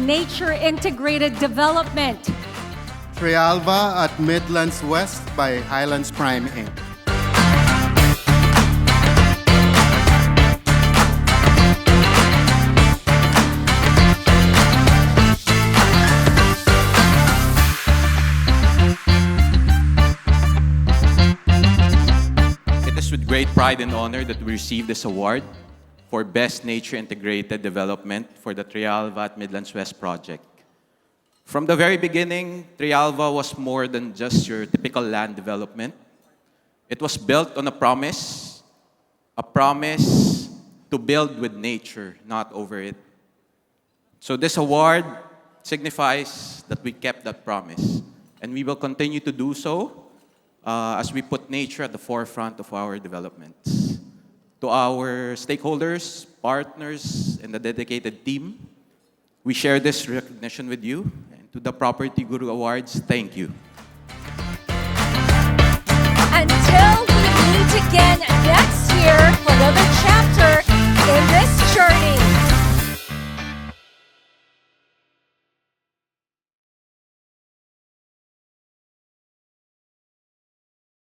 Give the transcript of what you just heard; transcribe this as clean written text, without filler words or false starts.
nature integrated development. Trealva at Midlands West by Highlands Prime Inc. It is with great pride and honor that we receive this award for Best Nature Integrated Development for the Trealva at Midlands West project. From the very beginning, Trealva was more than just your typical land development. It was built on a promise to build with nature, not over it. So this award signifies that we kept that promise, and we will continue to do so as we put nature at the forefront of our developments. To our stakeholders, partners, and the dedicated team, we share this recognition with you. And to the Property Guru Awards, thank you. Until we meet again next year for another chapter.